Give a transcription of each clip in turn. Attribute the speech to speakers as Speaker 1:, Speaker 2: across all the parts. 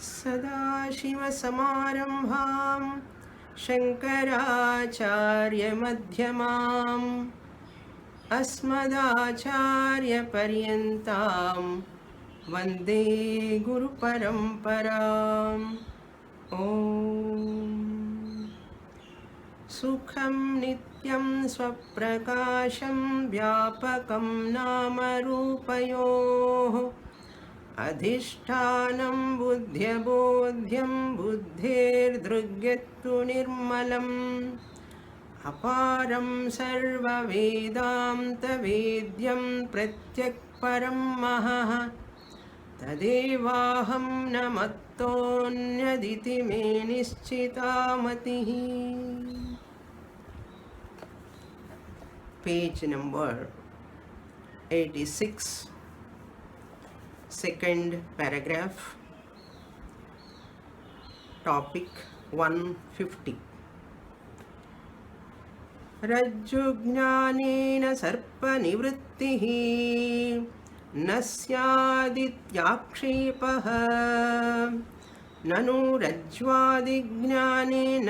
Speaker 1: सदाशिवसमारम्भां शङ्कराचार्यमध्यमाम् अस्मदाचार्यपर्यन्तां वन्दे गुरुपरम्पराम् ॐ सुखं नित्यं स्वप्रकाशं व्यापकं नामरूपयोः अधिष्ठानं बुद्ध्यबोध्यं बुद्धेर्दृग्यत्तु निर्मलम् अपारं सर्ववेदान्तवेद्यं प्रत्यक्परं महः तदेवाहं न मत्तोऽन्यदिति मे निश्चिता मतिः. Page number 86, second paragraph, topic 150. रज्जुज्ञानेन सर्पनिवृत्तिः न स्यादित्याक्षेपः ननु रज्ज्वादिज्ञानेन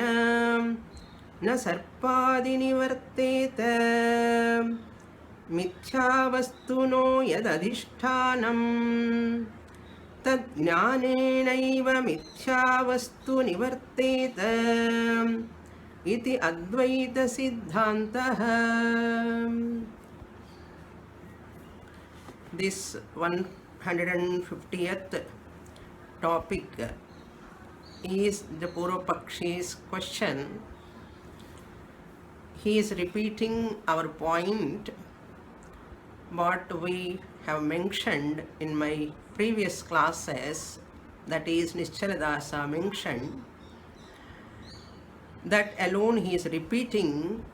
Speaker 1: न सर्पादिनिवर्तेत मिथ्यावस्तुनो यदधिष्ठानं तज्ज्ञानेनैव मिथ्यावस्तु निवर्तेत इति अद्वैतसिद्धान्तः. This 150th topic is the Purvapakshi's question. He is repeating our point what we have mentioned in my previous classes, that is Nischaladasa mentioned. That alone he is repeating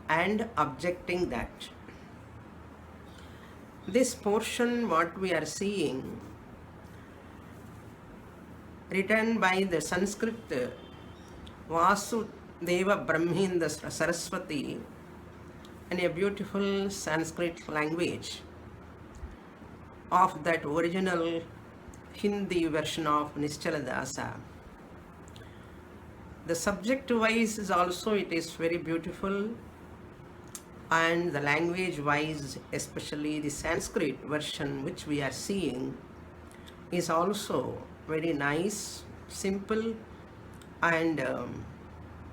Speaker 1: and objecting that. This portion what we are seeing written by the Sanskrit Vasudeva Brahmendra Saraswati in a beautiful Sanskrit language of that original Hindi version of Nischaladasa. The subject wise is also it is very beautiful, and the language wise, especially the Sanskrit version which we are seeing, is also very nice, simple, and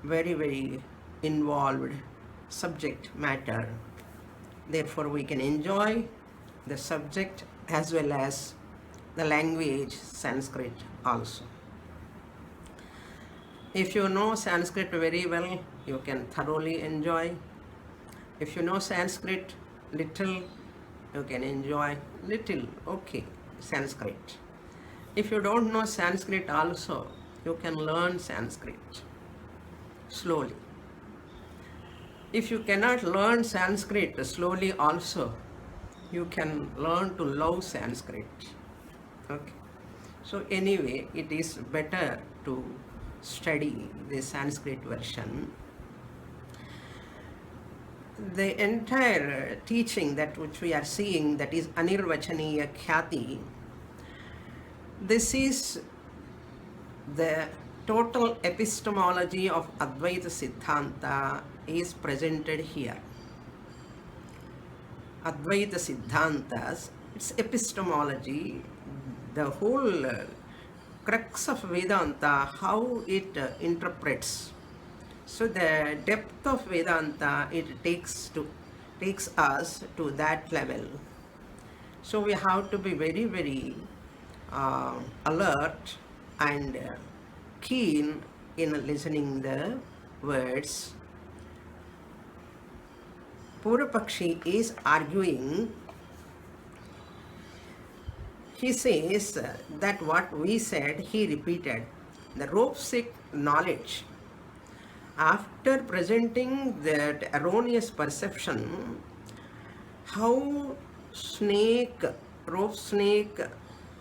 Speaker 1: very involved subject matter. Therefore we can enjoy the subject as well as the language Sanskrit also. If you know Sanskrit very well, you can thoroughly enjoy. If you know Sanskrit little, you can enjoy little, okay, Sanskrit. If you don't know Sanskrit also, you can learn Sanskrit slowly. If you cannot learn Sanskrit slowly also, you can learn to love Sanskrit. Okay. So anyway, it is better to study the Sanskrit version. The entire teaching that which we are seeing, that is Anirvachaniya Khyati, this is the total epistemology of Advaita Siddhanta is presented here. Advaita Siddhantas, its epistemology, the whole crux of Vedanta, how it interprets. So the depth of Vedanta, it takes us to that level. So we have to be very alert and keen in listening the words. Purvapakshi is arguing. He says that what we said, he repeated. The rope-sick knowledge, after presenting that erroneous perception, how rope snake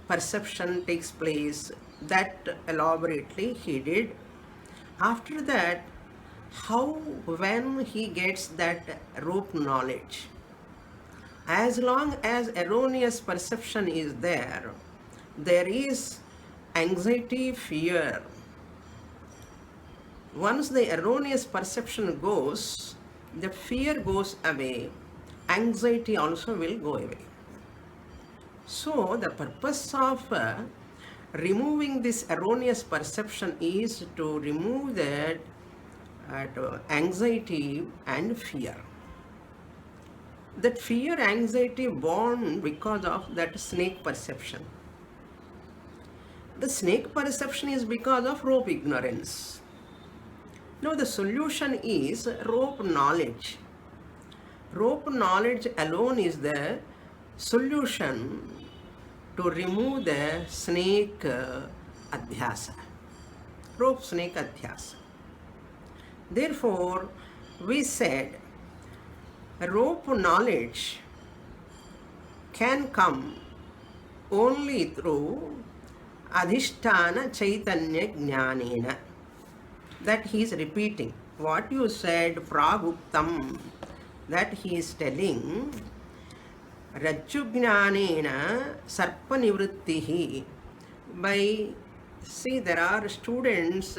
Speaker 1: perception takes place, that elaborately he did. After that, how when he gets that rope knowledge, as long as erroneous perception is there, there is anxiety, fear. Once the erroneous perception goes, the fear goes away, anxiety also will go away. So the purpose of removing this erroneous perception is to remove that anxiety and fear. That fear, anxiety born because of that snake perception. The snake perception is because of rope ignorance. Now the solution is rope knowledge. Rope knowledge alone is the solution to remove the snake adhyasa. Rope snake adhyasa. Therefore, we said rope knowledge can come only through adhisthana chaitanya jnanena. That he is repeating. What you said, praguktam, that he is telling, rajjujnanena sarpa nivrittihi. By, see, there are students,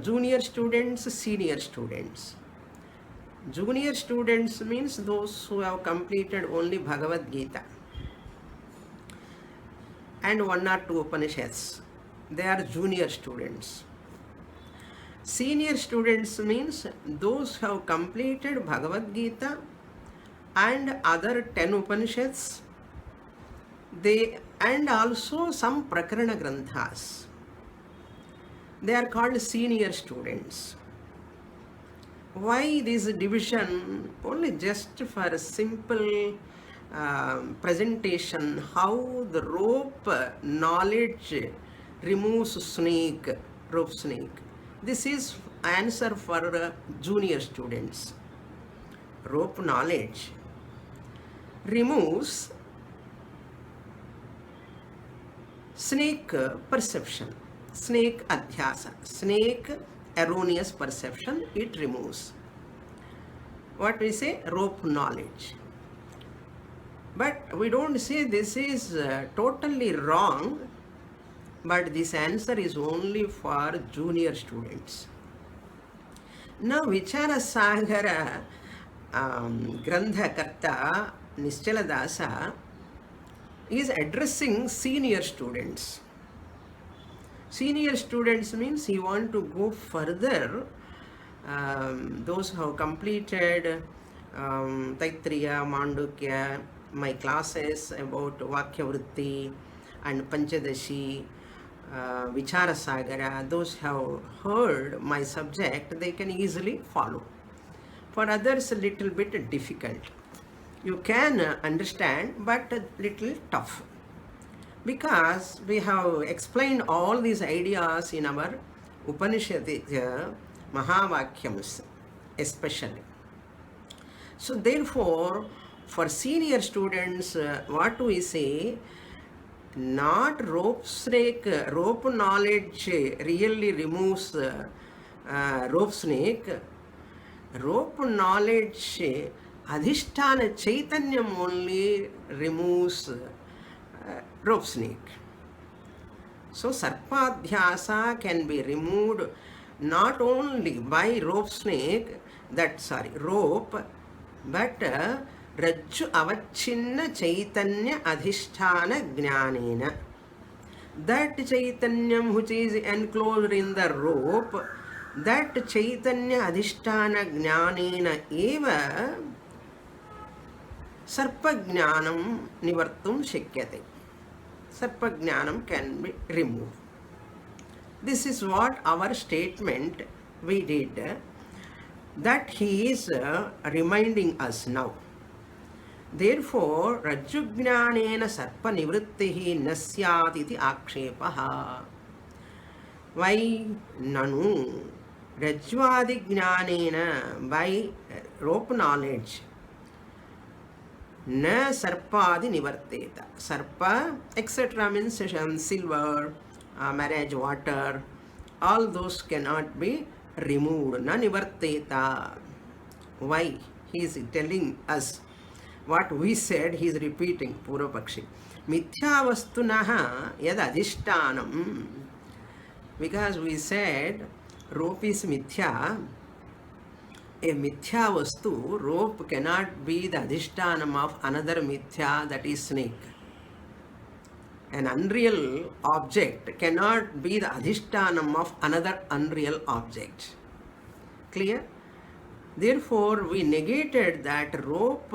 Speaker 1: junior students, senior students. Junior students means those who have completed only Bhagavad Gita and 1 or 2 Upanishads. They are junior students. Senior students means those who have completed Bhagavad Gita and other 10 Upanishads, and also some Prakarana Granthas. They are called senior students. Why this division? Only just for a simple presentation how the rope knowledge removes snake, rope snake. This is answer for junior students. Rope knowledge removes snake perception, snake adhyasa, snake erroneous perception, it removes. What we say? Rope knowledge. But we don't say this is totally wrong, but this answer is only for junior students. Now Vichara Sagara Grandhakarta Nischaladasa is addressing senior students. Senior students means he want to go further. Those who have completed Taittiriya, Mandukya, my classes about Vakya Vritti and Panchadashi, Vichara Sagara, those who have heard my subject, they can easily follow. For others, a little bit difficult. You can understand, but a little tough. Because we have explained all these ideas in our Upanishadic Mahavakyams especially. So therefore, for senior students, what we say, not rope snake, rope knowledge really removes rope snake. Rope knowledge, adhisthana chaitanyam only removes rope snake. So sarpadhyasa can be removed not only by rope rope, but rajju avachinna chaitanya adhisthana jnanena. That chaitanyam which is enclosed in the rope, that chaitanya adhisthana jnanena eva sarpajnanam nivartum shakyate. Sarpajnanam can be removed. This is what our statement we did, that he is reminding us now. Therefore, rajjujnanena sarpa nivrittihi nasyat iti akshepaha. Why? Nanu rajvadi jnanena, by rope knowledge, na sarpadi nivarteta. Sarpa, etc. means silver, marriage water, all those cannot be removed. Na nivarteta. Why? He is telling us what we said, he is repeating, Purva Pakshi. Mithyavastunaha yad adhishtanam. Because we said rope is mithya, a mithya vastu, rope cannot be the adhishtanam of another mithya, that is snake. An unreal object cannot be the adhishtanam of another unreal object. Clear? Therefore, we negated that rope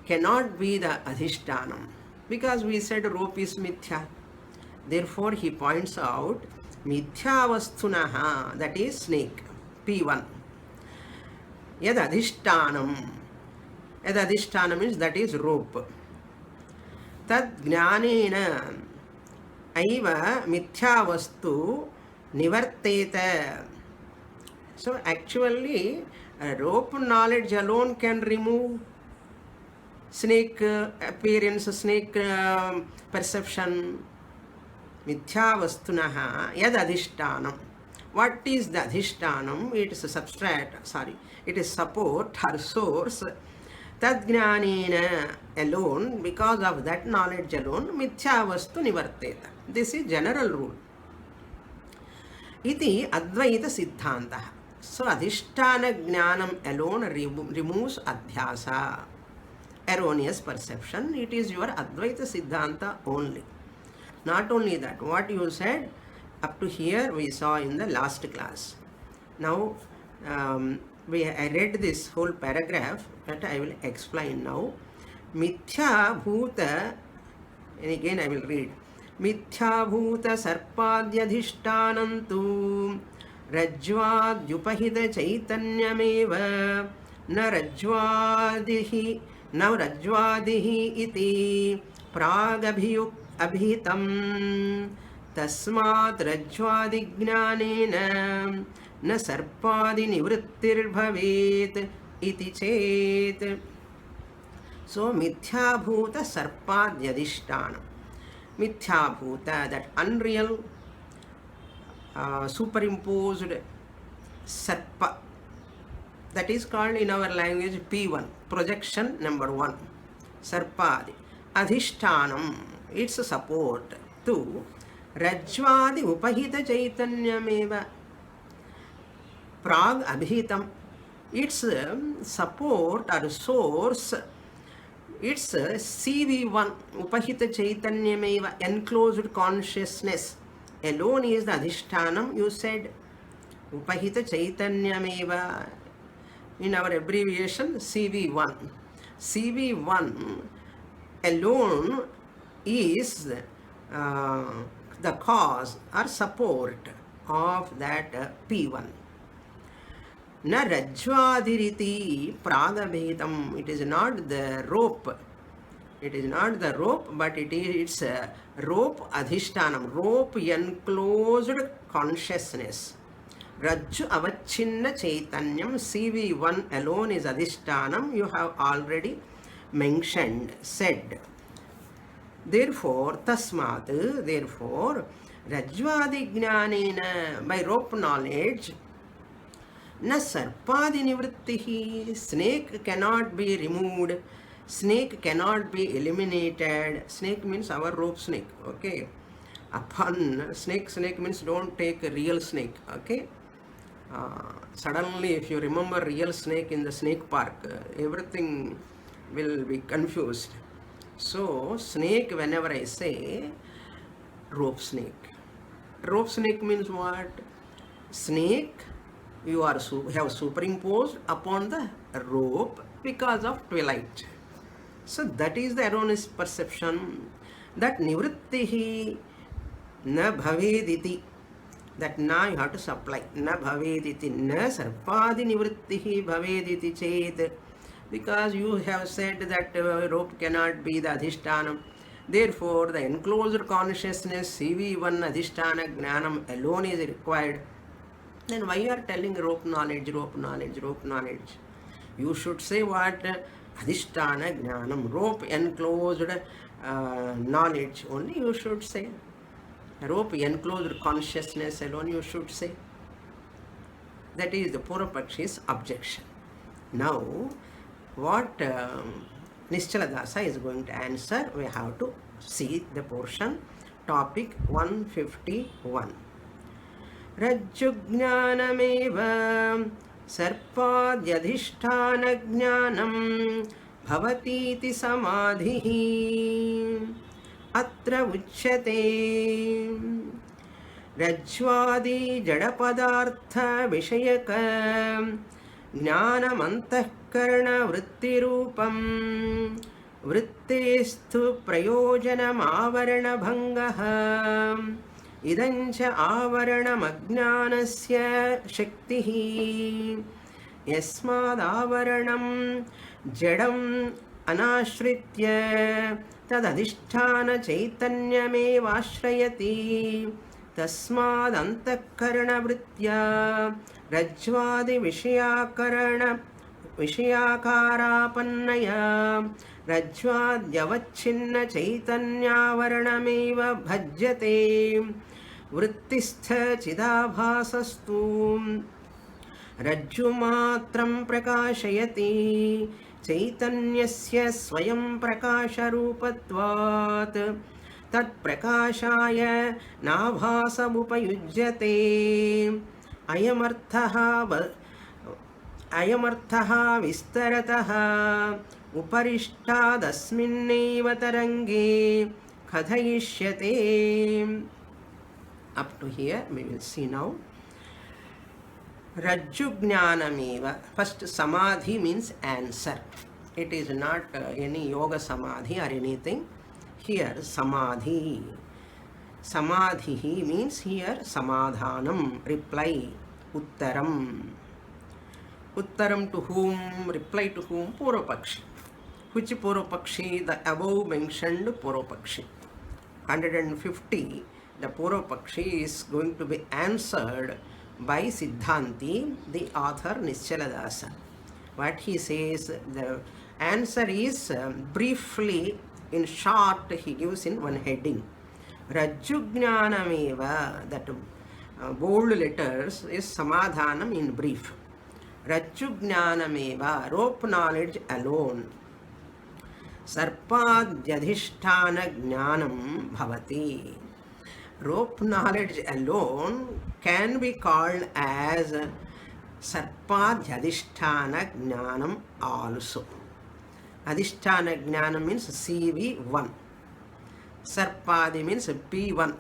Speaker 1: cannot be the adhishtanam because we said rope is mithya. Therefore, he points out mithya vastunaha, that is snake, P1. Yad adhishtanam. Yad adhishtanam means that is rope. Tad jnanena aiva mithya vastu nivarteta. So actually, rope knowledge alone can remove snake appearance, snake perception. Mithya vastunaha yad adhishtanam. What is the adhishtanam? It is a substrate, it is support or source. Tad jnanena alone, because of that knowledge alone, mithya vastu nivarteta. This is general rule. Iti advaita siddhanta. So adhisthana jnanam alone removes adhyasa, erroneous perception. It is your advaita siddhanta only. Not only that, what you said up to here we saw in the last class. Now I read this whole paragraph, but I will explain now. Mithya bhuta, and again I will read. Mithya bhuta sarpadyadhishtanantu rajvadyupahita chaitanyameva na rajvadihi iti abhitam tasmat rajvadi jnanena na sarpadi nivrittir bhavet iti chet. So mithya bhuta sarpadyadhishtanam. Mithya bhuta, that unreal superimposed sarpa, that is called in our language P1, projection number 1, sarpadi. Adhishtanam, its support to rajvadi upahita chaitanyameva prag abhitam, its support or source, its CV1 upahita chaitanyameva, enclosed consciousness alone is the adhishtanam. You said upahita chaitanyameva in our abbreviation CV1. CV1 alone is the cause or support of that P1. Na rajvadiriti pragabhetam. It is not the rope. It is not the rope, but it's a rope adhishtanam. Rope enclosed consciousness. Rajju avachinna chaitanyam. CV1 alone is adhishtanam. You have already mentioned, said. Therefore, tasmat, therefore, rajvadi jnanena, by rope knowledge, na sarpadi nivrittihi, snake cannot be removed, snake cannot be eliminated. Snake means our rope snake, okay? Upon snake means don't take a real snake, okay? Suddenly, if you remember real snake in the snake park, everything will be confused. So, snake, whenever I say, rope snake. Rope snake means what? Snake you have superimposed upon the rope because of twilight. So, that is the erroneous perception. That nivrittihi na bhavediti. That na you have to supply. Na bhavediti na sarpadi nivrittihi bhavediti chet. Because you have said that rope cannot be the adhishtanam. Therefore, the enclosed consciousness, CV1 adhishtana jnanam alone is required. Then why you are telling rope knowledge, rope knowledge, rope knowledge? You should say what? Adhishtana jnanam, rope enclosed knowledge only you should say. Rope enclosed consciousness alone you should say. That is the Purvapakshi's objection. Now, what Nischala Dasa is going to answer, we have to See the portion, topic 151. Rajjujnanameva sarpadyadhisthana bhavatiti samadhihi atra uchyate. Rajvadi jadapadartha vishayaka jnanam antahkarana vrittirupam vrittestu prayojanam avarana bhangaha idancha avaranam ajnanasya shaktihi yasmad avaranam jadam anashritya tadadhisthana chaitanyamevashrayati tasmad antakarana vritya rajvadi vishyakarapannaya rajvadyavachinna chaitanyavaranameva bhajyate vrittistha chidabhasastu rajjumatram prakashayati chaitanyasya swayam prakasharupatvat tat prakashaya nabhasamupayujyate ayamarthaha vistarataha uparishtadasminneva tarange kathayishyate. Up to here we will see now. Rajjujnanameva. First, samadhi means answer. It is not any yoga samadhi or anything. Here samadhi. Samadhi means here samadhanam, reply, uttaram. Uttaram to whom? Reply to whom? Purvapakshi. Which Purvapakshi? The above mentioned Purvapakshi. 150. The Purvapakshi is going to be answered by Siddhanti, the author Nischala. What he says, the answer is briefly, in short, he gives in one heading. Rajjujnanameva, that bold letters is samadhanam in brief. Rajjujnanameva, rope knowledge alone. Sarpadyadhisthana jnanam bhavati. Rope knowledge alone can be called as sarpadyadhisthana jnanam also. Adhisthana jnanam means CV1. Sarpadi means P1.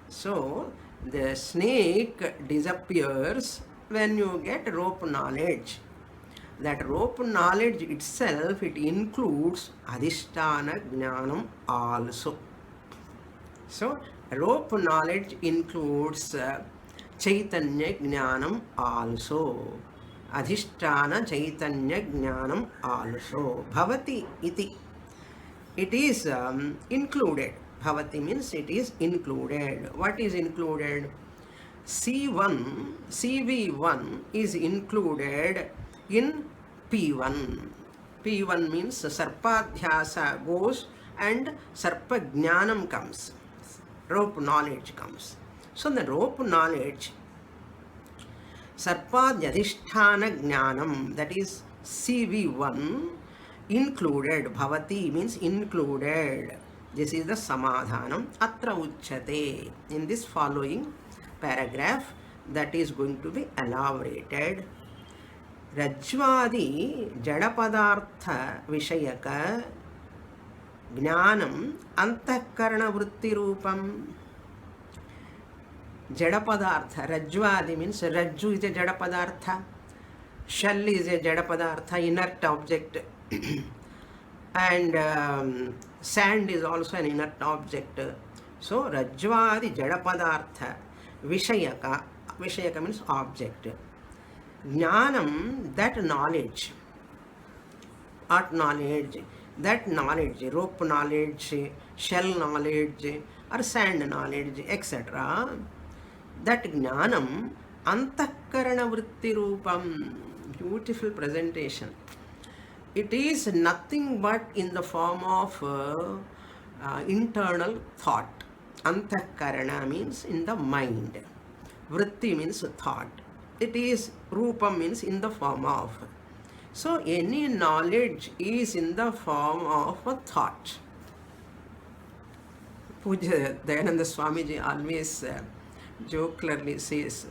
Speaker 1: So the snake disappears when you get rope knowledge. That rope knowledge itself, it includes adhisthana jnanam also. So rope knowledge includes chaitanya jnanam also. Adhisthana chaitanya jnanam also. Bhavati iti. It is included. Bhavati means it is included. What is included? CV1 is included in P1. P1 means sarpadhyasa goes and sarpa jnanam comes. Rope knowledge comes. So the rope knowledge, sarpadyadhisthana jnanam, that is CV1, included. Bhavati means included. This is the samadhanam. Atra uchyate. In this following paragraph, that is going to be elaborated. Rajvadi jadapadartha vishayaka jnanam antahkarana vritti rupam. Jadapadartha. Rajvadi means Rajju is a jadapadartha. Shell is a jadapadartha, inert object. And sand is also an inert object. So Rajvadi jadapadartha vishayaka. Vishayaka means object. Jnanam, that knowledge. Art knowledge. That knowledge, rope knowledge, shell knowledge, or sand knowledge, etc. That jnanam antahkarana vritti rupam. Beautiful presentation. It is nothing but in the form of internal thought. Antahkarana means in the mind. Vritti means thought. It is rupam means in the form of. So any knowledge is in the form of a thought. Puja Dayananda Swamiji always jocularly says,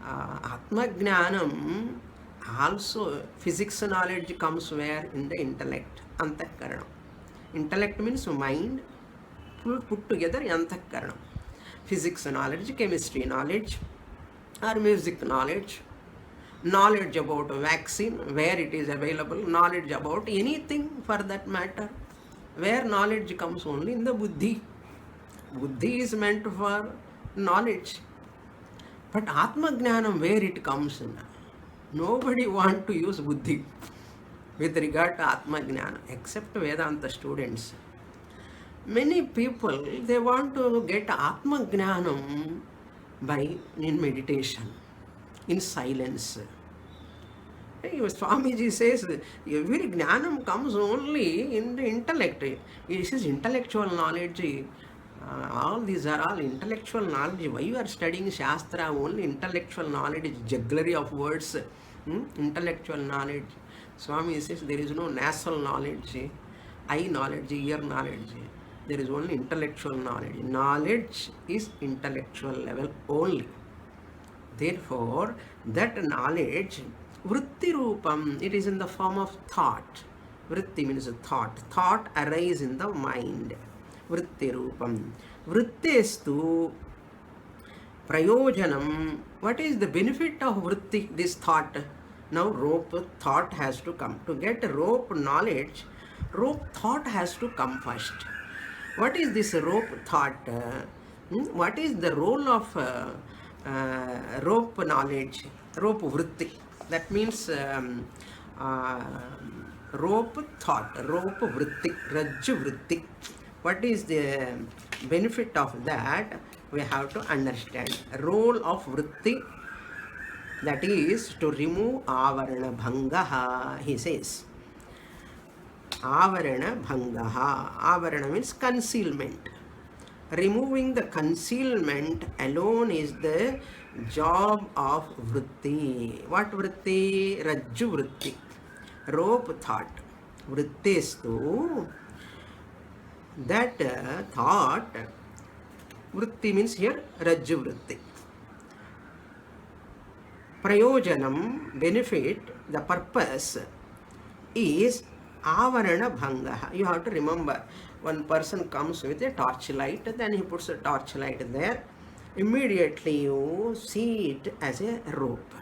Speaker 1: Atma Jnanam also, physics knowledge comes where? In the intellect, Antakaranam. Intellect means mind, put together Antakaranam. Physics knowledge, chemistry knowledge, or music knowledge, knowledge about a vaccine, where it is available, knowledge about anything for that matter, where knowledge comes only in the buddhi. Buddhi is meant for knowledge. But Atma Jnanam, where it comes in? Nobody want to use buddhi with regard to Atma Jnana except Vedanta students. Many people, they want to get Atma Jnanam in meditation, in silence. Swamiji says every Jnanam comes only in the intellect. This is intellectual knowledge. All these are all intellectual knowledge. Why you are studying Shastra? Only intellectual knowledge, jugglery of words, intellectual knowledge. Swami says there is no nasal knowledge, eye knowledge, ear knowledge. There is only intellectual knowledge. Knowledge is intellectual level only. Therefore, that knowledge, vritti rupam, it is in the form of thought. Vritti means thought. Thought arises in the mind. Vritti rupam. Vrittestu prayojanam. What is the benefit of vritti, this thought? Now rope thought has to come. To get rope knowledge, rope thought has to come first. What is this rope thought? What is the role of rope knowledge? Rope vritti. That means rope thought, rope vritti, rajju vritti. What is the benefit of that? We have to understand. Role of vritti, that is to remove avarana bhangaha, he says. Avarana bhangaha. Avarana means concealment. Removing the concealment alone is the job of vritti. What vritti? Rajju vritti. Rope thought. Vrittestu. That thought, vritti means here rajju vritti. Prayojanam, benefit, the purpose is avarana bhangaha. You have to remember, one person comes with a torchlight, then he puts a torchlight there. Immediately you see it as a rope.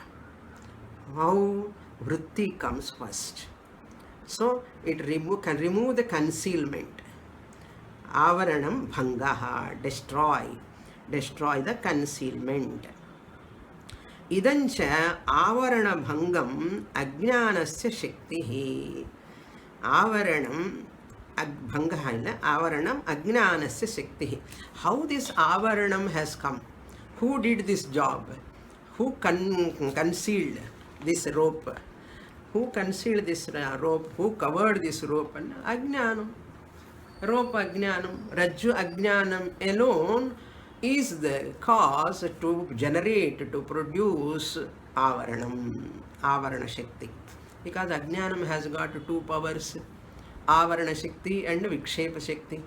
Speaker 1: How? Vritti comes first. So it can remove the concealment. Avaranam bhangaha, destroy the concealment. Idancha avarana bhangam ajnanasya shaktihi. Avaranam bhangaha, avaranam ajnanasya shaktihi. How this avaranam has come? Who did this job? Who concealed this rope? Who concealed this rope? Who covered this rope? Ajnanam. Rope ajnanam, rajju ajnanam alone is the cause to generate, to produce avaranam, avarana shakti. Because ajnanam has got two powers, avarana shakti and vikshepa shakti.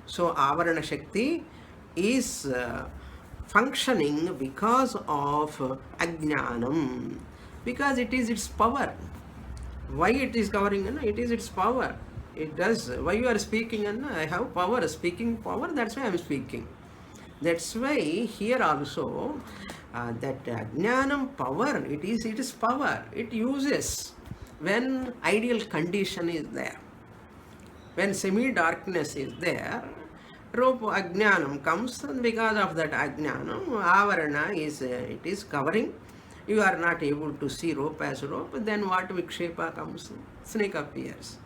Speaker 1: So avarana shakti is functioning because of ajnanam, because it is its power. Why it is covering? It is its power. It does. Why you are speaking? I have power, speaking power, that's why I am speaking. That's why here also that jnanam power, it is power. It uses when ideal condition is there. When semi-darkness is there, rope ajnanam comes, and because of that ajnanam, avarana it is covering. You are not able to see rope as rope, then what vikshepa comes? Snake appears.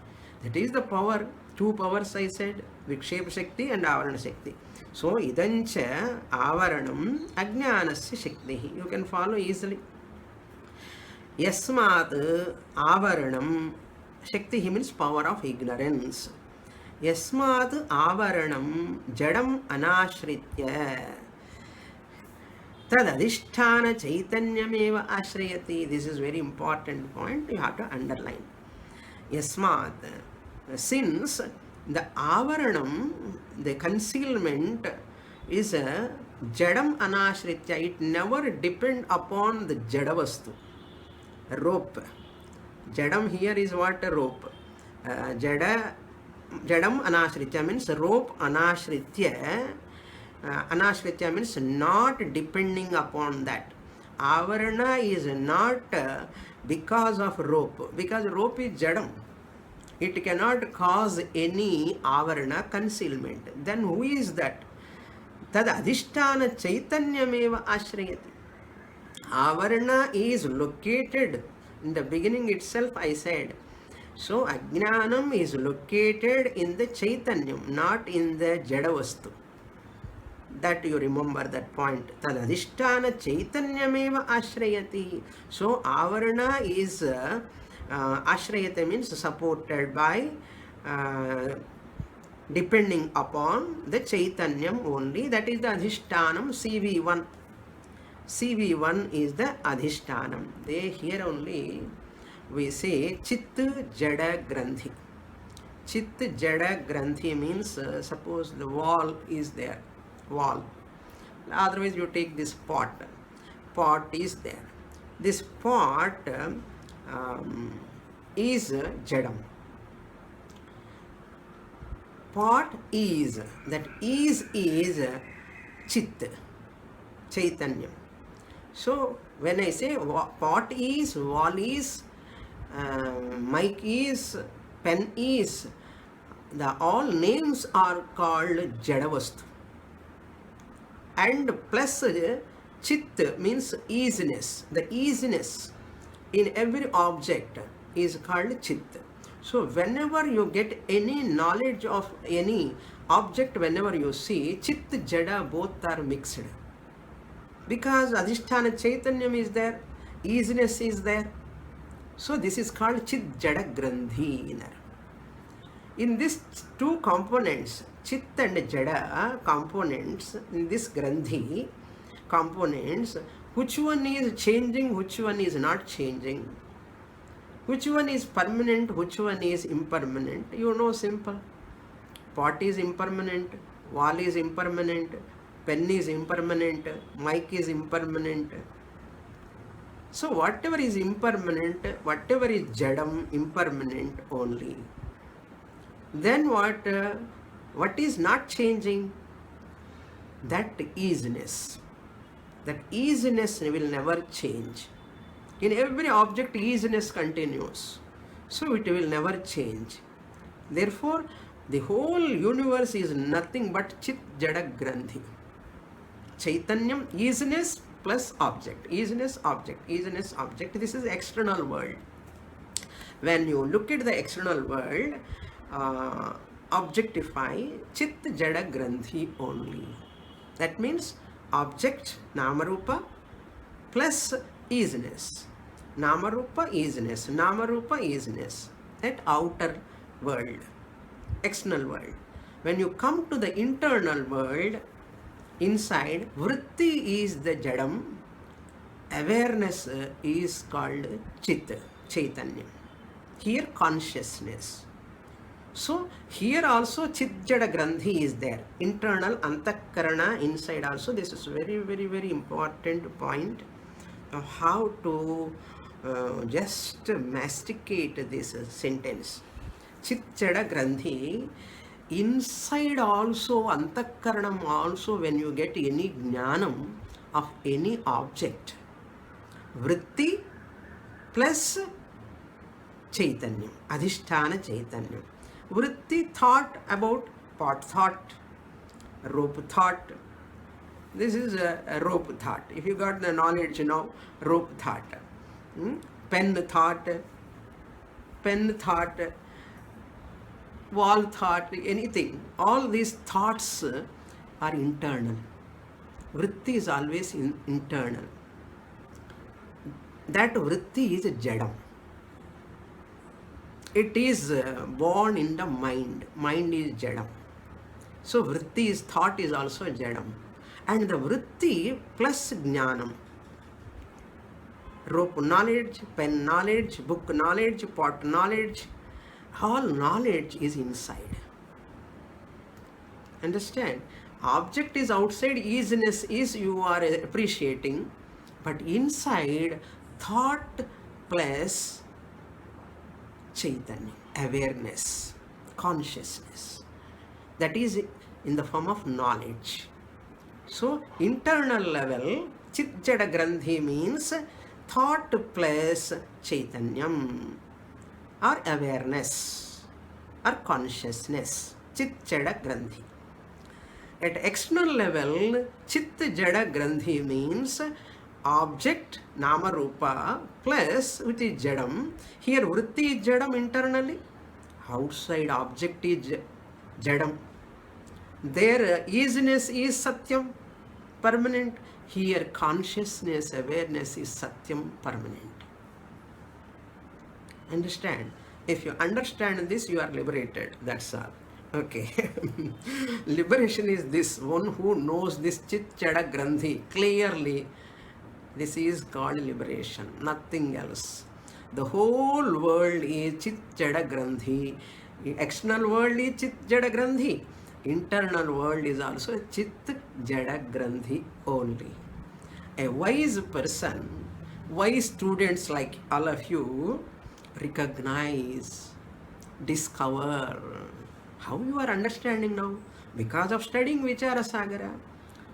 Speaker 1: That is the power, two powers I said, vikshepa shakti and avarana shakti. So, idancha avaranam ajnanasya shakti. You can follow easily. Yasmat avaranam, shakti means power of ignorance. Yasmat avaranam jadam anashritya. Tadadhisthana chaitanyameva ashrayati. This is very important point, you have to underline. Yasmat, since The avaranam, the concealment, is a jadam anashritya. It never depend upon the jadavastu. Rope. Jadam here is what? A rope. Jadam anashritya means rope anashritya. Anashritya means not depending upon that. Avarana is not because of rope, because rope is jadam. It cannot cause any avarana concealment. Then who is that? Tad adhisthana chaitanyameva ashrayati. Avarana is located in the beginning itself, I said. So ajnanam is located in the chaitanyam, not in the jadavastu. That you remember that point. Tad adhisthana chaitanyameva ashrayati. So avarana is ashrayati means supported by, depending upon the chaitanyam only. That is the adhishtanam. CV1. CV1 is the adhishtanam. Here only we say chit jada granthi. Chit jada granthi means suppose the wall is there. Wall. Otherwise you take this pot. Pot is there. This pot is jadam. Pot is, that is chit, chaitanyam. So when I say pot is, wall is, mic is, pen is, the all names are called jadavastu. And plus chit means easiness. The easiness in every object is called chit. So whenever you get any knowledge of any object, whenever you see, chit jada both are mixed. Because adhisthana chaitanyam is there, easiness is there. So this is called chit jada grandhi. In these two components, chit and jada components, in this grandhi components, which one is changing, which one is not changing, which one is permanent, which one is impermanent? You know, simple. Pot is impermanent, wall is impermanent, pen is impermanent, mic is impermanent. So whatever is impermanent, whatever is jadam, impermanent only. Then what is not changing? That easiness. That easiness will never change. In every object, easiness continues. So it will never change. Therefore, the whole universe is nothing but chit jada grandhi. Chaitanyam, easiness plus object. Easiness, object. Easiness, object. This is external world. When you look at the external world, objectify chit jada grandhi only. That means object, namarupa, plus easiness. Namarupa, easiness. Namarupa, easiness. That outer world, external world. When you come to the internal world, inside, vritti is the jadam, awareness is called chit, chaitanya. Here consciousness. So here also chit jada grandhi is there. Internal antakarana inside also. This is very, very, very important point of how to just masticate this sentence. Chit jada grandhi. Inside also, antakaranam also, when you get any jnanam of any object, vritti plus chaitanyam, adhisthana chaitanyam. Vritti, thought about pot thought, rope thought. This is a rope thought. If you got the knowledge now, rope thought. Pen thought, wall thought, anything. All these thoughts are internal. Vritti is always internal. That vritti is jadam. It is born in the mind. Mind is jadam. So vritti is, thought is also jadam. And the vritti plus jnanam. Rope knowledge, pen knowledge, book knowledge, pot knowledge, all knowledge is inside. Understand? Object is outside, isness is you are appreciating, but inside thought plus Chaitanya, awareness, consciousness. That is in the form of knowledge. So, internal level, Chit Jada Grandhi means thought plus Chaitanyam, or awareness, or consciousness, Chit Jada Grandhi. At external level, Chit Jada Grandhi means object, Nama Rupa, plus which is Jadam. Here Vritti is Jadam internally, outside object is Jadam. Their isness is Satyam, permanent. Here consciousness, awareness is Satyam, permanent. Understand? If you understand this, you are liberated. That's all. Okay. Liberation is this. One who knows this Chit Jada Grandhi clearly, this is called liberation, nothing else. The whole world is Chit Jada Grandhi. External world is Chit Jada Grandhi. Internal world is also Chit Jada Grandhi only. A wise person, wise students like all of you, recognize, discover. How you are understanding now? Because of studying Vichara Sagara.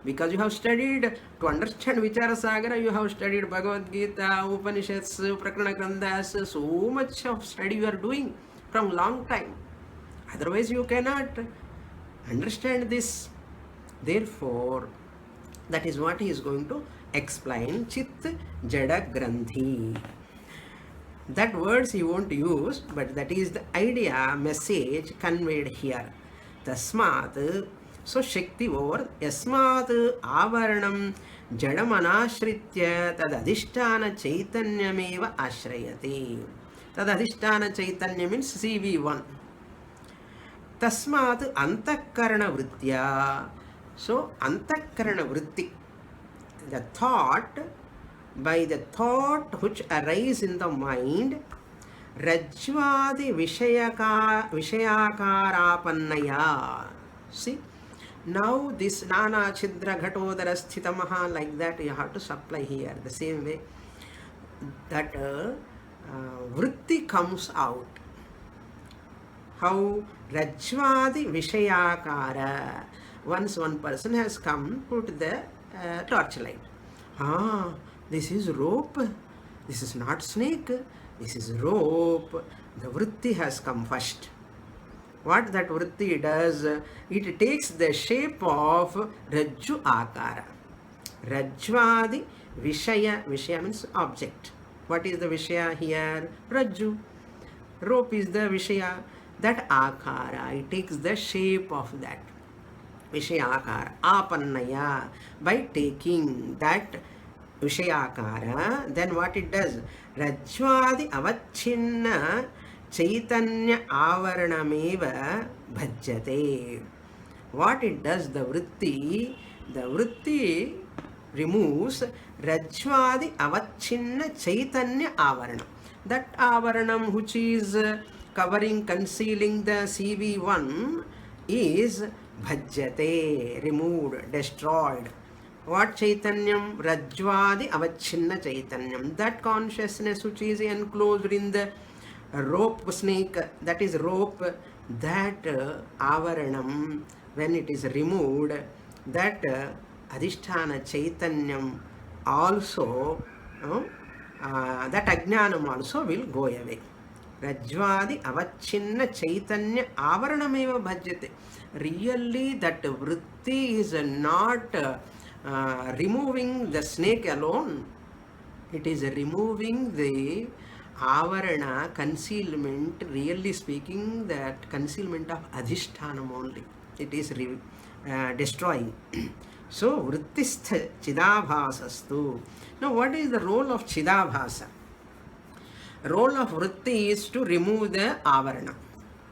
Speaker 1: Because you have studied, to understand Vichara Sagara, you have studied Bhagavad Gita, Upanishads, Prakarana Granthas, so much of study you are doing from long time. Otherwise you cannot understand this. Therefore, that is what he is going to explain, Chit Jada Grandhi. That words he won't use, but that is the idea, message conveyed here. Tasmat, so Shakti over Yasmat Avaranam Jadamanashritya Tad Adhishtana Chaitanyameva Ashrayati. Tad Adhishtana Chaitanya means CV1. Tasmat Antakarana Vrittya. So Antakarana Vritti, the thought, by the thought which arise in the mind, Rajvadi Vishayakara. See, now this Nana Chidra Ghatodara Sthitamaha, like that you have to supply here. The same way that Vritti comes out. How? Rajvadi Vishayakara. Once one person has come, put the torchlight. This is rope. This is not snake. This is rope. The Vritti has come first. What that Vritti does, it takes the shape of Rajju Akara. Rajvadi Vishaya. Vishaya means object. What is the Vishaya here? Rajju. Rope is the Vishaya. That Akara, it takes the shape of that. Vishayakara. Apannaya. By taking that Vishayakara, then what it does? Rajvadi Avachinna Chaitanya Avaranameva Bhajjate. What it does, the Vritti removes Rajvadi Avachinna Chaitanya Avaranam. That Avaranam which is covering, concealing the CV1 is Bhajjate, removed, destroyed. What Chaitanyam? Rajvadi Avachinna Chaitanyam. That consciousness which is enclosed in the rope snake, that is rope, that Avaranam, when it is removed, that Adhisthana Chaitanyam also, that Ajnanam also will go away. Rajvadi Avachinna Chaitanya Avaranameva Bhajjate. Really, that Vritti is not removing the snake alone. It is removing the Avarana, concealment, really speaking, that concealment of Adhishthanam only. It is destroying. So, Vrittistha Chidabhasastu. Now, what is the role of Chidabhasa? Role of Vritti is to remove the Avarana.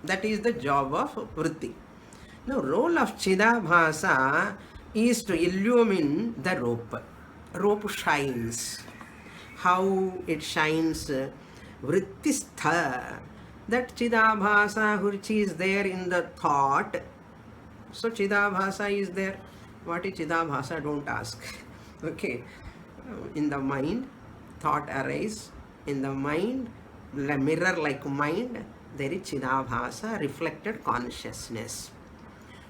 Speaker 1: That is the job of Vritti. Now, role of Chidabhasa is to illumine the rope. Rope shines. How it shines? Vrittistha. That Chidabhasa which is there in the thought, So Chidabhasa is there. What is Chidabhasa? Don't ask. Okay. In the mind, thought arise. In the mind, mirror like mind, there is Chidabhasa, reflected consciousness.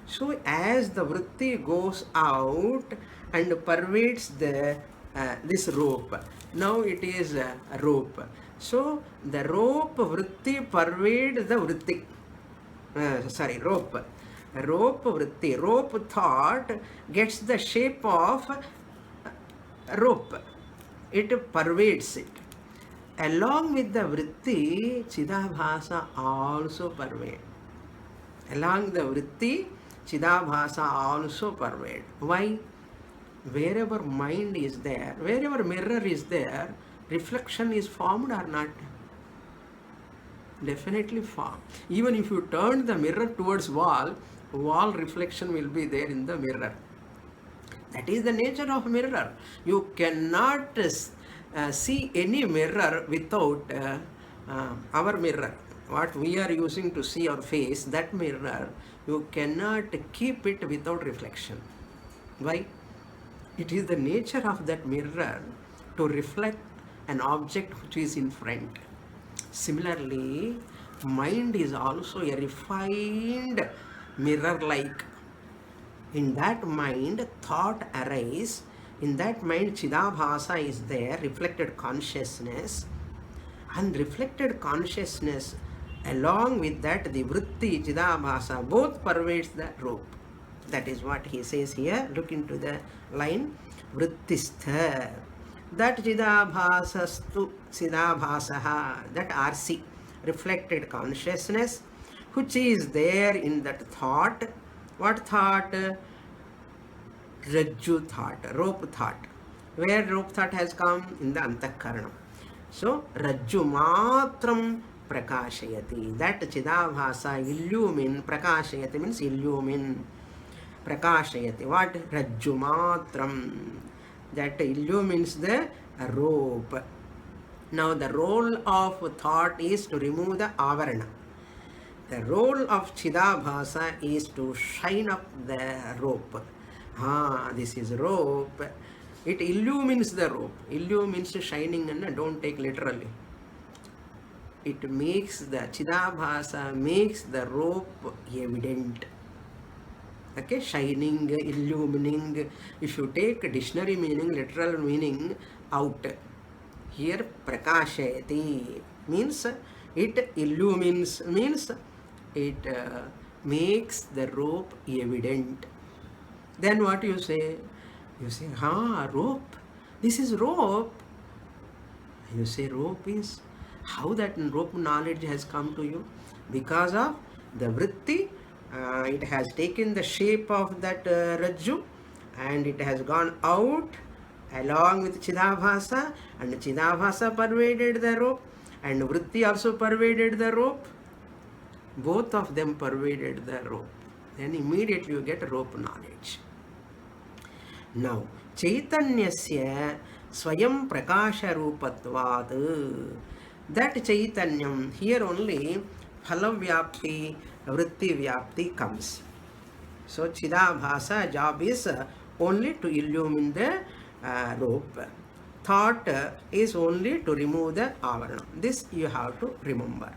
Speaker 1: So as the vritti goes out and pervades this rope, now it is a rope. So the rope vritti pervades the vritti. Rope. Rope vritti, rope thought gets the shape of rope. It pervades it. Along with the vritti, Chidabhasa also pervades. Along the vritti, Chidabhasa also pervades. Why? Wherever mind is there, wherever mirror is there, reflection is formed or not? Definitely formed. Even if you turn the mirror towards wall reflection will be there in the mirror. That is the nature of mirror. You cannot see any mirror without our mirror. What we are using to see our face, that mirror, you cannot keep it without reflection. Why? It is the nature of that mirror to reflect an object which is in front. Similarly, mind is also a refined mirror-like. In that mind, thought arise. In that mind, Chidabhasa is there, reflected consciousness. And reflected consciousness, along with that, the vritti, Chidabhasa, both pervades the rope. That is what he says here. Look into the line. Vrittistha. That Chidabhasastu Chidabhasaha, that RC, reflected consciousness, which is there in that thought. What thought? Rajju thought, rope thought. Where rope thought has come? In the Antakaranam. So, Rajju matram prakashayati. That Chidabhasa illumine, prakashayati means illumine. Prakashayati. What? Rajju matram. That illumines the rope. Now, the role of thought is to remove the avarana. The role of Chidabhasa is to shine up the rope. This is rope. It illumines the rope. Illumines shining, and don't take literally. It makes the Chidabhasa makes the rope evident. Okay, shining, illumining. If you take dictionary meaning, literal meaning out. Here, prakashayati means it illumines, means it makes the rope evident. Then what you say? You say, rope. This is rope. You say rope is, how that rope knowledge has come to you? Because of the vritti, it has taken the shape of that Rajju, and it has gone out along with Chidabhasa, and Chidabhasa pervaded the rope, and vritti also pervaded the rope. Both of them pervaded the rope. Then immediately you get rope knowledge. Now, Chaitanyasya Swayam Prakasha Rupatvad. That Chaitanyam, here only Phalavyapti, Vritti Vyapti comes. So, Chidabhasa job is only to illumine the rope. Thought is only to remove the avarana. This you have to remember.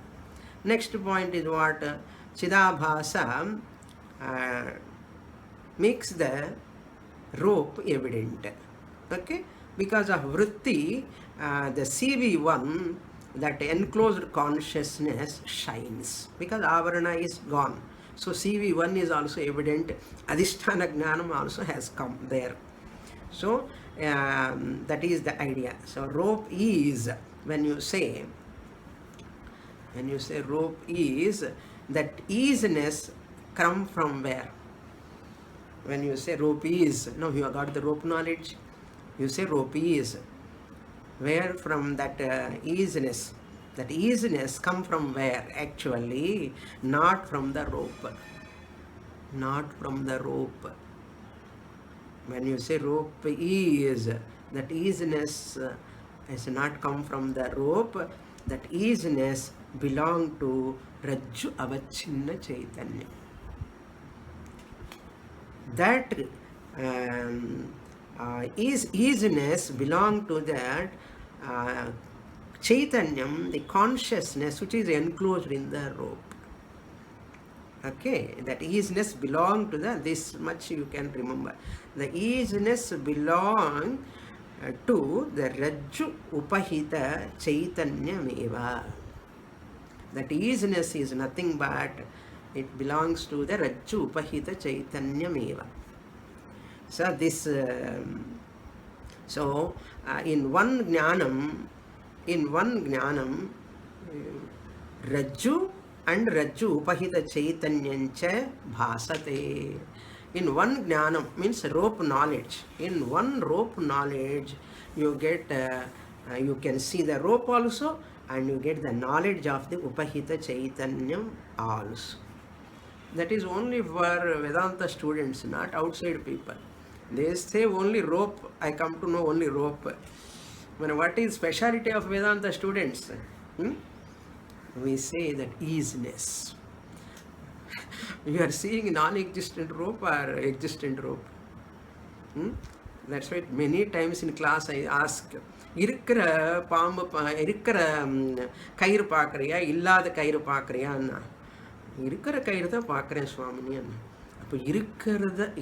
Speaker 1: Next point is what? Chidabhasa makes the rope evident. Okay? Because of vritti, the CV1, that enclosed consciousness shines. Because avarana is gone. So CV1 is also evident. Adhisthana jnanam also has come there. So that is the idea. So rope is, when you say rope is, that easiness come from where? When you say rope is, no, you have got the rope knowledge. You say rope is. Where from that easiness? That easiness come from where? Actually, not from the rope. Not from the rope. When you say rope is, that easiness has not come from the rope. That easiness belong to Rajju Avachinna Chaitanya. that easiness belong to that Chaitanyam, the consciousness which is enclosed in the rope. Okay, that easiness belong to the, this much you can remember. The easiness belong to the Rajju Upahita Chaitanyameva. That easiness is nothing but it belongs to the Rajju Upahita Chaitanyameva. So this, in one jnanam, Rajju and Rajju Upahita Chaitanyancha bhasate. In one jnanam means rope knowledge. In one rope knowledge, you get, you can see the rope also, and you get the knowledge of the Upahita Chaitanyam also. That is only for Vedanta students, not outside people. They say only rope, I come to know only rope. What is speciality of Vedanta students? We say that easiness. You are seeing non-existent rope or existent rope? That's why many times in class I ask, இருக்கிற பாம்பு இருக்கிற கயிறு பார்க்குறியா இல்லாத கயிறு பார்க்குறியான்னா, இருக்கிற கயிறு தான் பார்க்குறேன் சுவாமினி அண்ணா. அப்போ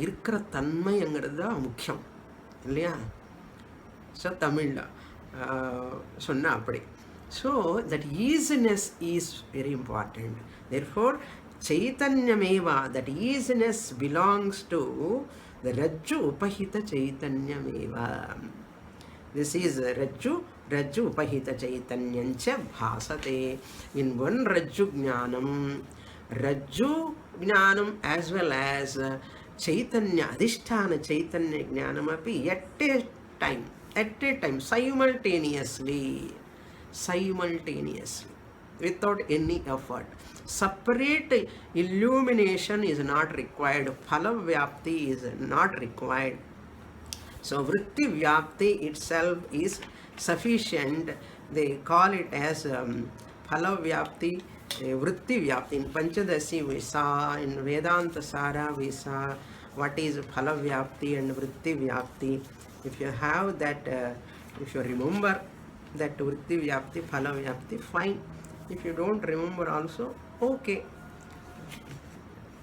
Speaker 1: இருக்கிற தன்மைங்கிறது தான் முக்கியம் இல்லையா? ஸோ தமிழில் சொன்னால் அப்படி. So that easiness is very important. Therefore, Chaitanyameva, that easiness belongs to the Rajju Upahita Chaitanyameva. This is Rajju Upahita Chaitanyancha bhasate. In one Rajju Jnanam as well as Chaitanya, Adhisthana Chaitanya Jnanam api at a time, simultaneously, without any effort. Separate illumination is not required. Phala Vyapti is not required. So Vritti Vyapti itself is sufficient. They call it as Phala Vyapti, Vritti Vyapti. In Panchadasi we saw, in Vedanta Sara we saw what is Phala Vyapti and Vritti Vyapti. If you have that, if you remember that Vritti Vyapti, Phala Vyapti, fine. If you don't remember also, okay.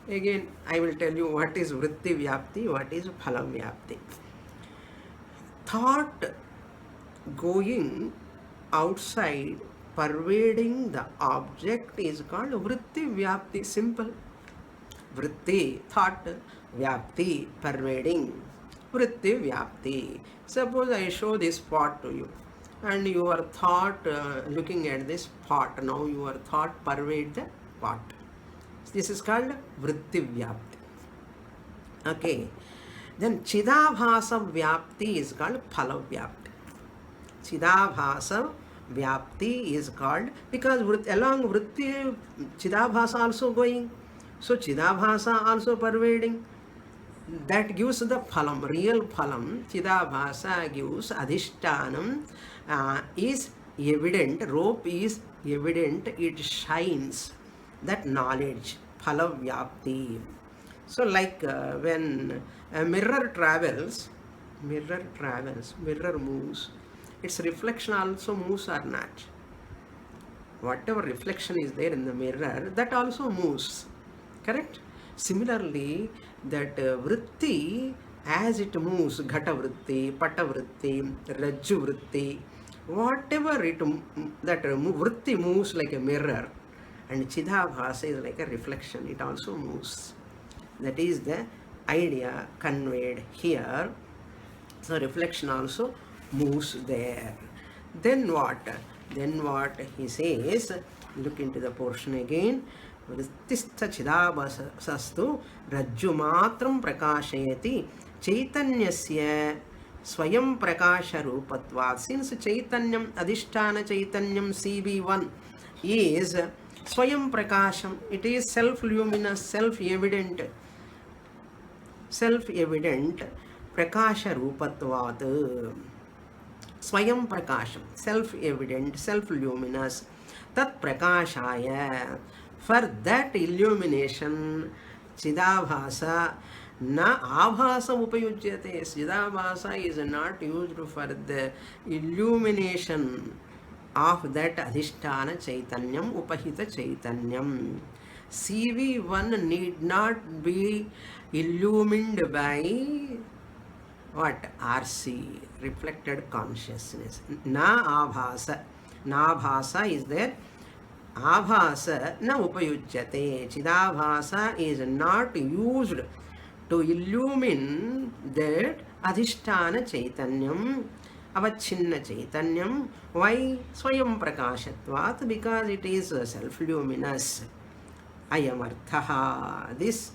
Speaker 1: Again, I will tell you what is Vritti Vyapti, what is Phala Vyapti. Thought going outside, pervading the object is called Vritti Vyapti, simple. Vritti, thought, Vyapti, pervading. Vritti Vyapti. Suppose I show this pot to you, and your thought looking at this pot, now your thought pervade the pot. This is called Vritti Vyapti. Okay. Then Chidabhasa Vyapti is called Phala Vyapti. Chidabhasa Vyapti is called, because along Vritti, Chidabhasa also going. So Chidabhasa also pervading. That gives the phalam, real phalam. Chidabhasa gives adhishtanam, is evident, rope is evident, it shines. That knowledge, phala vyapti. So like when a mirror travels, mirror moves, its reflection also moves or not. Whatever reflection is there in the mirror, that also moves. Correct? Similarly, that vritti, as it moves, ghata vritti, pata vritti, rajju vritti, whatever it, that vritti moves like a mirror, and chidabhasa is like a reflection, it also moves. That is the idea conveyed here. So reflection also moves there. Then what? Then what he says, look into the portion again. Vrittistha chidabhasastu rajjumatram prakashayati chaitanyasya swayam prakasha rupatvat. Since chaitanyam, adhisthana chaitanyam CB1 is swayam prakasham, it is self-luminous, self-evident, prakasha rupatvat. Swayam prakasham, self-evident, self-luminous, tat prakashaya. For that illumination, chidabhasa, Na abhasa upayujyate. Chidabhasa is not used for the illumination of that adhisthana chaitanyam, upahita chaitanyam. CV1 need not be illumined by what? RC, reflected consciousness. Na abhasa. Na abhasa is there. Abhasa na upayujyate. Chidabhasa is not used to illumine that adhisthana chaitanyam, avachinna chaitanyam. Why? Swayam prakashatvat, because it is self-luminous. Ayamarthaha. This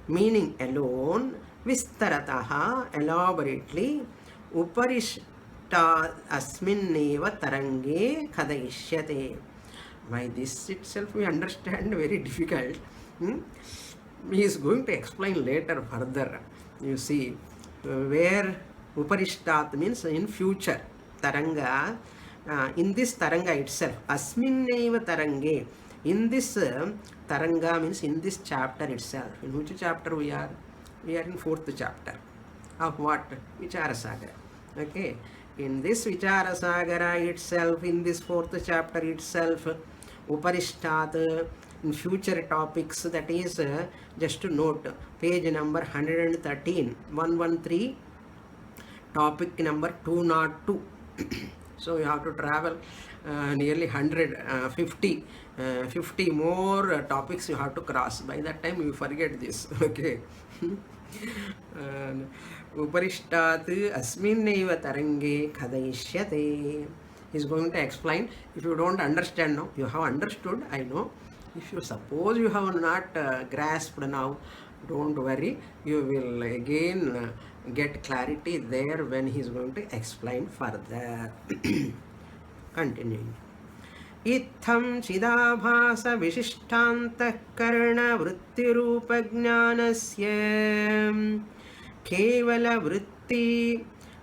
Speaker 1: meaning alone, vistarataha, elaborately, uparishta asminneva tarange khadayishyate. By this itself we understand very difficult. He is going to explain later further. You see, where uparishtat means in future. Taranga, in this taranga itself, asminneva tarange. In this taranga means in this chapter itself. In which chapter we are? We are in 4th chapter of what? Vichara Sagara. Okay. In this Vichara Sagara itself, in this 4th chapter itself, Uparishtat, in future topics, that is, just to note, page number 113, 113, topic number 202. So you have to travel nearly 150, 50 more topics you have to cross. By that time you forget this. Okay. Uparishtat asminneva tarange khadayishyate. He is going to explain. If you don't understand now, you have understood, I know. If you suppose you have not grasped now, don't worry. You will again get clarity there when he is going to explain further. Continuing. Itham chidabhasa vishishtantah karna vrittirupa jnanasya kevala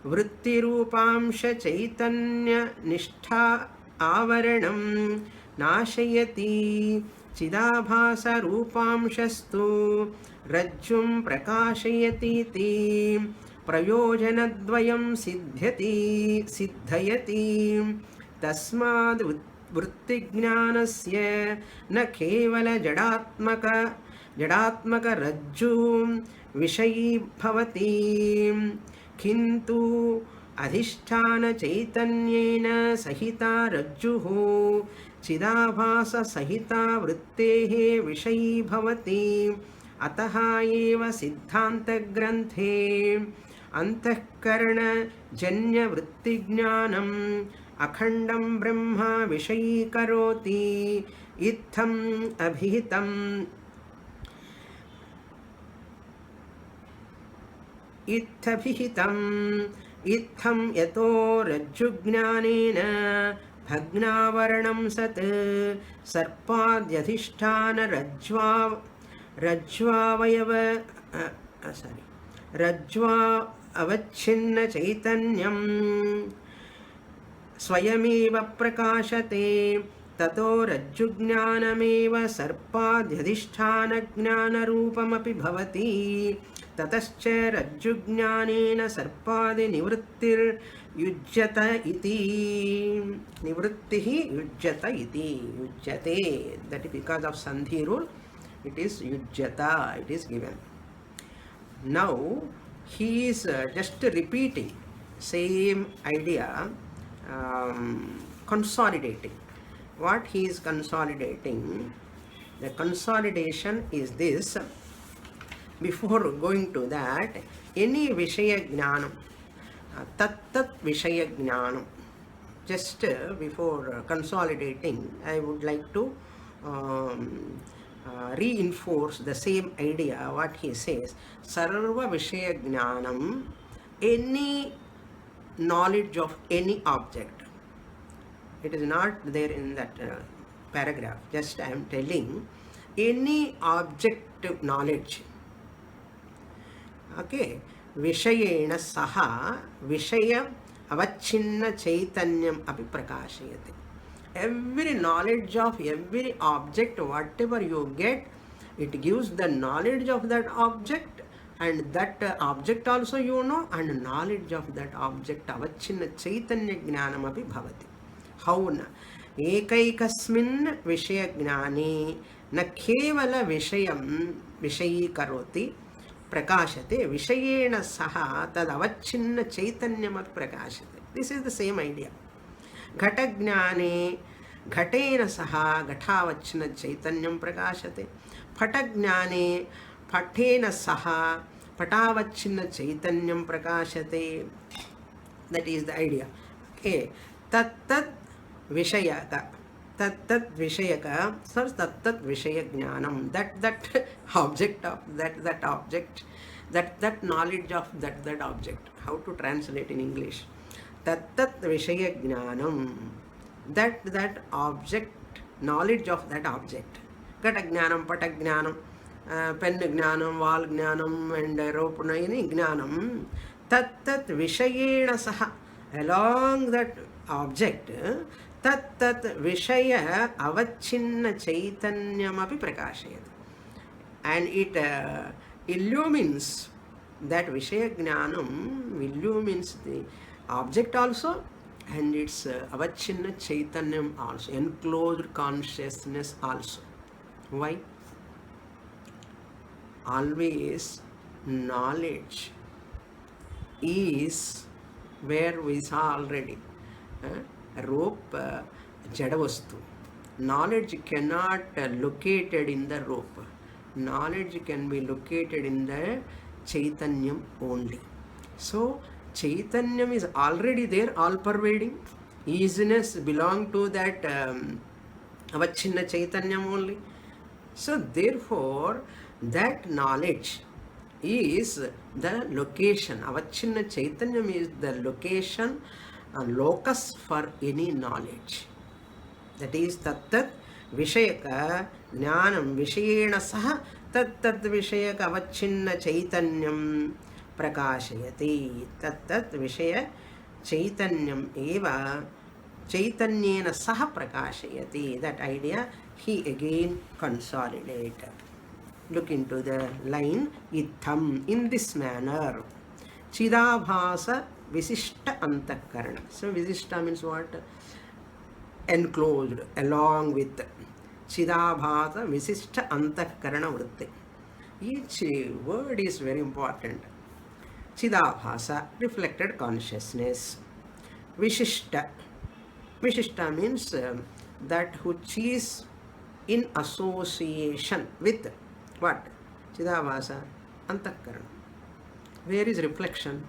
Speaker 1: vrittirupamsha chaitanya nishtha avaranam nashayati chidabhasa rupamshastu rajjum prakashayati ti prayojanadvayam siddhayati tasmad vrittignanasya na kevala jadaatmaka rajju vishayi bhavati kintu adhisthana chaitanyena sahita rajjuhu chidabhasa sahita vrittehe vishayi bhavati ataha eva siddhanta granthe antahkarana janya vrittignanam akhandam brahma vishayi karoti itham abhihitam itham yato rajjugnanena bhagnavaranam sat sarpadyadhisthana rajva avachinna chaitanyam swayameva prakashate tato rajjugnanameva sarpadyadhisthana gnanarupamapi bhavati tatascha rajjugnanena sarpadi nivrittir yujjata iti. Nivrittihi yujjata iti. Yujjate. That is because of sandhi rule. It is yujjata. It is given. Now he is just repeating same idea, consolidating. What he is consolidating? The consolidation is this. Before going to that, any Vishaya Jnanam, Tat Vishaya Jnanam, just before consolidating, I would like to reinforce the same idea, what he says. Sarva Vishaya Jnanam, any knowledge of any object. It is not there in that paragraph, just I am telling, any objective knowledge. Okay, Vishayena saha Vishaya avachinna chaitanyam api prakashayate. Every knowledge of every object, whatever you get, it gives the knowledge of that object and that object also you know, and knowledge of that object avachinna chaitanya jnanam api bhavati. How na ekaikasmin vishaya jnane na kevala vishayam vishayi karoti prakashate vishayena saha tad avachinna chaitanyam api prakashate. This is the same idea. Ghata jnane घटेन सह घटावच्छिन्न चैतन्यं प्रकाशते. पटज्ञाने पठेन सह पटावच्छिन्न चैतन्यं प्रकाशते. That is the idea. Okay. तत्तत् विषयक तत्तत् विषयक sir तत्तत् विषय ज्ञानम. That object of that object, that knowledge of that object. How to translate in English? Tattat vishaya jnanam. That object, knowledge of that object. Ghata jnanam, pata jnanam, pen jnanam, wall jnanam, and rope jnanam. Tat vishayena saha. Along that object, tat vishaya avachinna chaitanyam api prakashayati. And it illumines, that vishaya jnanam illumines the object also, and its avachinna chaitanyam also, enclosed consciousness also. Why? Always knowledge is where we saw already. Rope jadavastu. Knowledge cannot located in the rope. Knowledge can be located in the chaitanyam only. So Chaitanyam is already there, all pervading. Easiness belong to that avachinna Chaitanyam only. So therefore, that knowledge is the location. Avachinna Chaitanyam is the location, locus for any knowledge. That is tattat vishayaka jnanam vishayena saha tattat vishayaka avachinna Chaitanyam prakashayati. Tattat vishaya chaitanyam eva chaitanyena saha prakashayati. That idea he again consolidate. Look into the line. Itham, in this manner. Chidabhasa visishta antakarana. So visishta means what? Enclosed, along with. Chidabhasa visishta antakarana vritti. Each word is very important. Chidabhasa, reflected consciousness. Vishishta. Vishishta means that which is in association with what? Chidabhasa, antakarana. Where is reflection?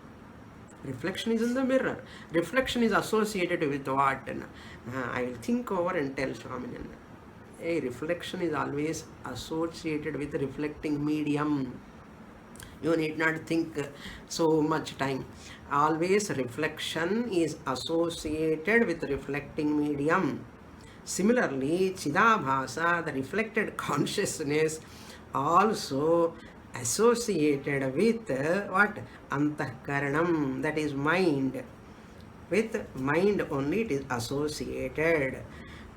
Speaker 1: Reflection is in the mirror. Reflection is associated with what? I will think over and tell SWAMINI. A reflection is always associated with reflecting medium. You need not think so much time. Always reflection is associated with reflecting medium. Similarly, Chidabhasa, the reflected consciousness, also associated with what? Antahkaranam, that is mind. With mind only it is associated.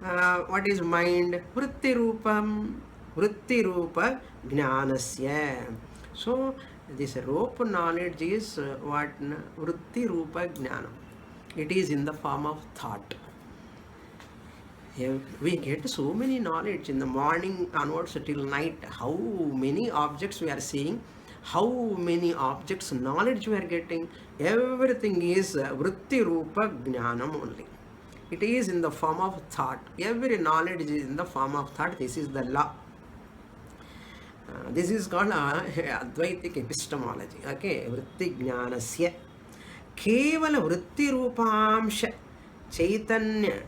Speaker 1: What is mind? Vritti Rupam. Vritti Rupa Jnanasya. So, this rope knowledge is what? Vritti Rupa Jnanam. It is in the form of thought. We get so many knowledge in the morning onwards till night. How many objects we are seeing, how many objects knowledge we are getting. Everything is Vritti Rupa Jnanam only. It is in the form of thought. Every knowledge is in the form of thought. This is the law. This is called Advaitic epistemology. Okay, Vritti Jnanasya. Kevala Vritti Rupamsha Chaitanya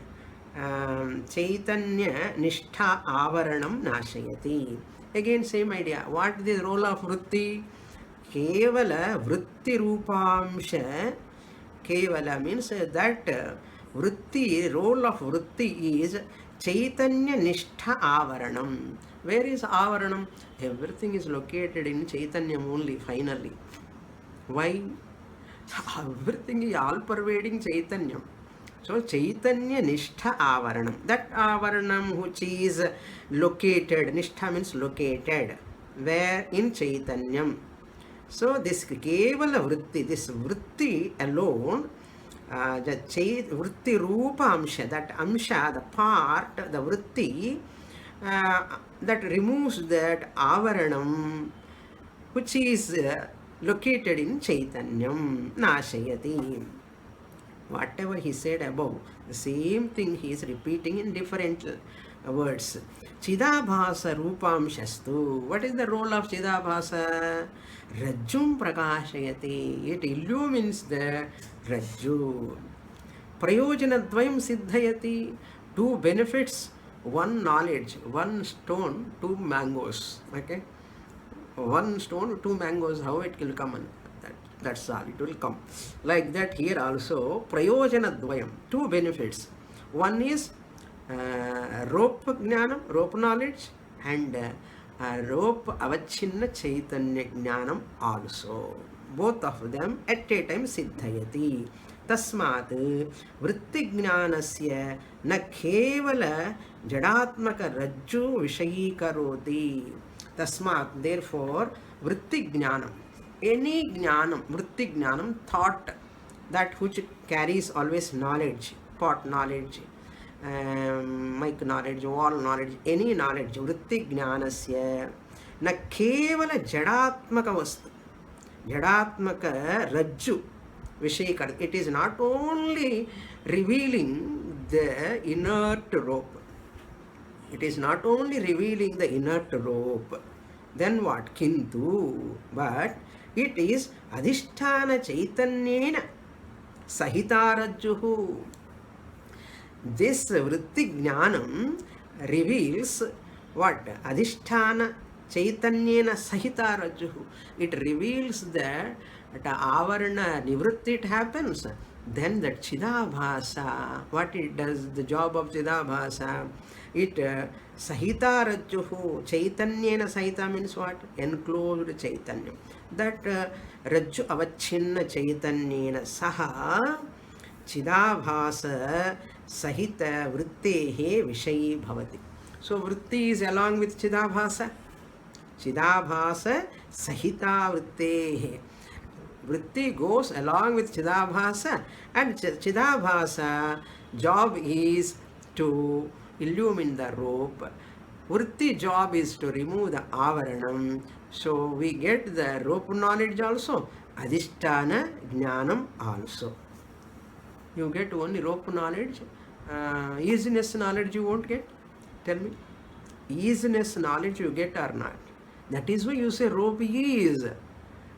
Speaker 1: Chaitanya Nishtha Avaranam Nashayati. Again, same idea. What is the role of Vritti? Kevala Vritti Rupamsha. Kevala means that Vritti, role of Vritti is Chaitanya Nishtha Avaranam. Where is Avaranam? Everything is located in Chaitanya only, finally. Why? Everything is all pervading Chaitanya. So Chaitanya Nishtha Avaranam. That Avaranam which is located, Nishtha means located. Where? In Chaitanyam. So this kevala vritti, this vritti alone, the vritti rupa amsha, that amsha, the part, the vritti, that removes that avaranam, which is located in Chaitanyam, nashayati. Whatever he said above, the same thing he is repeating in different words. Chidabhasa rupamshastu. What is the role of Chidabhasa? Rajjum prakashayati. It illumines the Rajju. Prayojanadvayam siddhayati. Two benefits, one knowledge. One stone, two mangoes. Okay? One stone, two mangoes, how it will come? That's all, it will come. Like that here also, prayojanadvayam, two benefits. One is rope jnanam, rope knowledge, and rope avachinna chaitanya jnanam also. Both of them at a time siddhayati. Tasmat vritti jnanasya na kevala jadatmaka rajju vishayi karoti. Tasmat, therefore, vritti jnanam, any jnanam, vritti jnanam, thought, that which carries always knowledge, pot knowledge, mic knowledge, wall knowledge, any knowledge, vritti jnanasya na kevala jadatmaka vastu, jadatmaka rajju vishekar. It is not only revealing the inert rope. It is not only revealing the inert rope. Then what? Kintu. But it is adhisthana chaitanyena sahitarajjuhu. This vritti jnanam reveals what? Adhisthana chaitanyena sahitarajjuhu. It reveals that at avarana nivritti it happens. Then that chidabhasa, what it does, the job of chidabhasa, it sahitarajjuhu, chaitanyena sahita means what? Enclosed chaitanya. That rajju avachinna chaitanyena saha chidabhasa sahita vrittehe vishayi bhavati. So vritti is along with chidabhasa. Chidabhasa sahita vrittehe. Vritti goes along with Chidabhasa, and Chidabhasa job is to illumine the rope. Vritti job is to remove the avaranam. So we get the rope knowledge also, adhisthana jnanam also. You get only rope knowledge, easiness knowledge you won't get. Tell me, easiness knowledge you get or not? That is why you say rope is.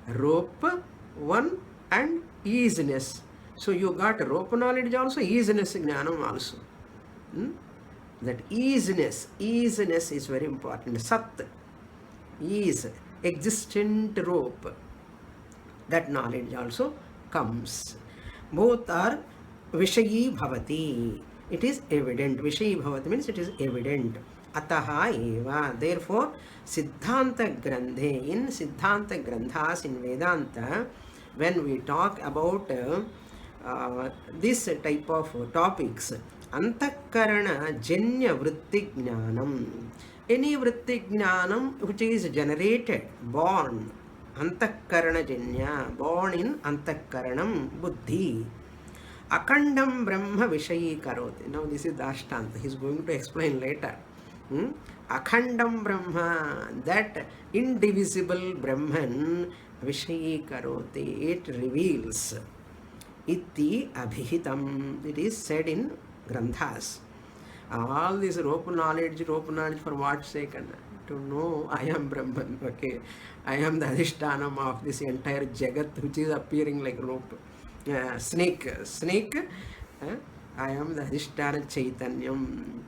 Speaker 1: Rope one and easiness. So you got rope knowledge also, easiness jnanam also. That easiness is very important. Sat, ease, existent rope. That knowledge also comes. Both are vishayi bhavati. It is evident. Vishayi bhavati means it is evident. Ataha eva. Therefore, Siddhanta Grandhe, in Siddhanta Grandhas, in Vedanta, when we talk about this type of topics, Antakarana Janya Vritti Jnanam, any Vritti Jnanam which is generated, born, Antakarana Janya, born in Antakaranam Buddhi, Akandam Brahma Vishayi Karoti. Now this is Dashtanta, he is going to explain later. Akhandam Brahma, that indivisible Brahman, Vishayi Karoti, it reveals. Iti Abhihitam, it is said in Granthas. All this rope knowledge for what sake? To know I am Brahman, okay. I am the Adhishtanam of this entire Jagat which is appearing like rope. Snake, I am the Adhishtana Chaitanyam.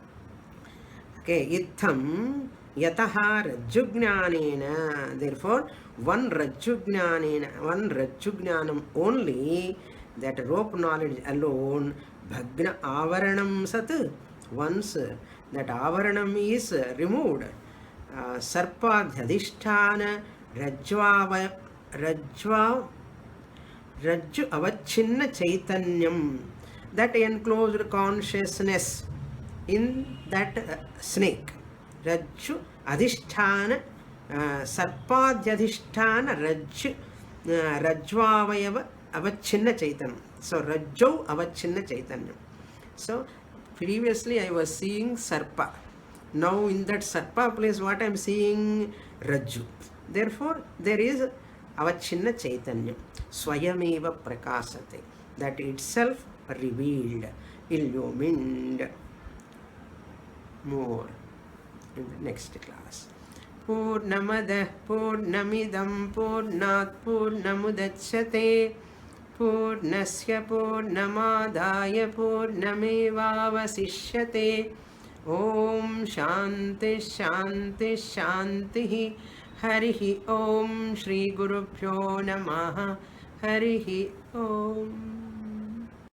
Speaker 1: Okay, itham yataha rajjujnanena. Therefore, one rajjujnanam only, that rope knowledge alone, bhagna avaranam sat. Once that avaranam is removed, sarpadhyadhisthana rajju avachinna chaitanyam, that enclosed consciousness in that snake, rajju adhisthana sarpadhyadhisthana rajju Rajvavayava avachinna chaitanyam. So Rajjau avachinna chaitanyam. So previously I was seeing Sarpa. Now in that Sarpa place what I am seeing? Rajju. Therefore there is avachinna chaitanyam. Swayameva prakasate. That itself revealed, illumined. More in the next class. Purnamada Purnamidam Purnat Purnamudachyate Purnasya Purnamadaya Purnamevavasishyate. Om Shanti Shanti Shanti. Harihi Om. Shri Gurubhyo Namaha. Harihi Om.